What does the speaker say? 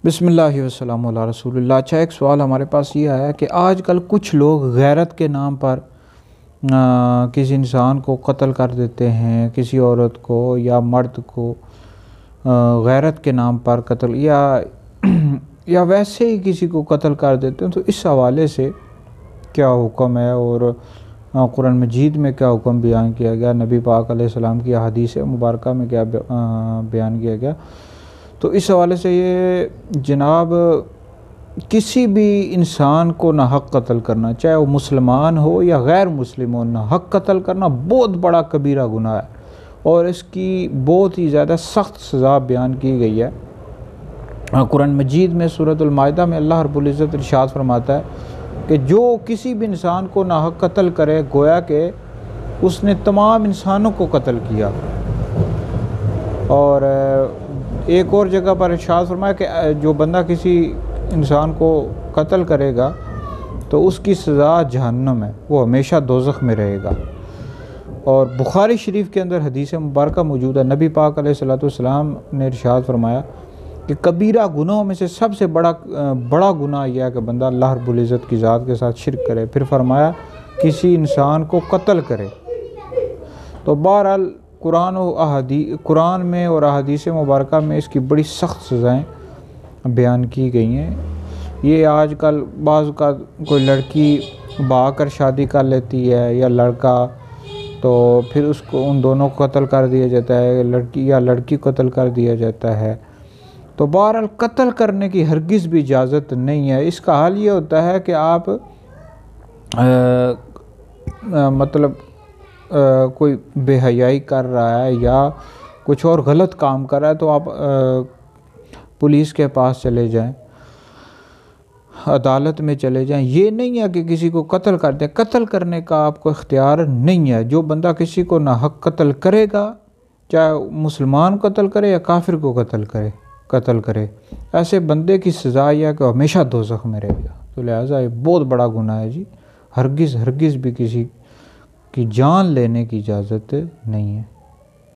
बिस्मिल्लाहि वस्सलामु अला रसूलिल्लाह। अच्छा, एक सवाल हमारे पास ये आया कि आजकल कुछ लोग गैरत के नाम पर किसी इंसान को कत्ल कर देते हैं, किसी औरत को या मर्द को गैरत के नाम पर कत्ल या वैसे ही किसी को कत्ल कर देते हैं। तो इस हवाले से क्या हुक्म है और कुरान मजीद में क्या हुक्म बयान किया गया, नबी पाक अलैहिस्सलाम की हदीस मुबारक में क्या बयान किया गया। तो इस हवाले से ये जनाब, किसी भी इंसान को ना हक कत्ल करना, चाहे वो मुसलमान हो या गैर मुस्लिम हो, ना हक कत्ल करना बहुत बड़ा कबीरा गुनाह है और इसकी बहुत ही ज़्यादा सख्त सज़ा बयान की गई है। कुरान मजीद में सूरतुल माइदा में अल्लाह रब्बुल इज़्ज़त इरशाद फरमाता है कि जो किसी भी इंसान को ना हक कत्ल करे, गोया कि उसने तमाम इंसानों को कत्ल किया। और एक और जगह पर इरशाद फरमाया कि जो बंदा किसी इंसान को कत्ल करेगा तो उसकी सज़ा जहन्नम है, वो हमेशा दोज़ख में रहेगा। और बुखारी शरीफ के अंदर हदीस मुबारक मौजूद है, नबी पाक अलैहिस्सलाम ने इरशाद फरमाया कि कबीरा गुनाहों में से सबसे बड़ा गुनाह यह है कि बंदा अल्लाह रब्बुल इज़्ज़त की ज़ात के साथ शिरक करे। फिर फरमाया किसी इंसान को कत्ल करे। तो बहरहाल कुरान में और अहादीस मुबारक में इसकी बड़ी सख्त सज़ाएँ बयान की गई हैं। ये आजकल बाज़ का कोई लड़की बहा कर शादी कर लेती है या लड़का, तो फिर उसको उन दोनों को कत्ल कर दिया जाता है, लड़की या लड़की को कत्ल कर दिया जाता है। तो बहरहाल कत्ल करने की हरगिज़ भी इजाज़त नहीं है। इसका हाल ये होता है कि आप कोई बेहयाई कर रहा है या कुछ और गलत काम कर रहा है तो आप पुलिस के पास चले जाएं, अदालत में चले जाएं। ये नहीं है कि किसी को कत्ल कर दें, कत्ल करने का आपको इख्तियार नहीं है। जो बंदा किसी को ना हक कत्ल करेगा, चाहे मुसलमान कत्ल करे या काफिर को कत्ल करे, ऐसे बंदे की सज़ा यह कि हमेशा दोज़ख में रहेगा। तो लिहाजा ये बहुत बड़ा गुनाह है जी। हरगिज़ भी किसी की जान लेने की इजाज़त नहीं है।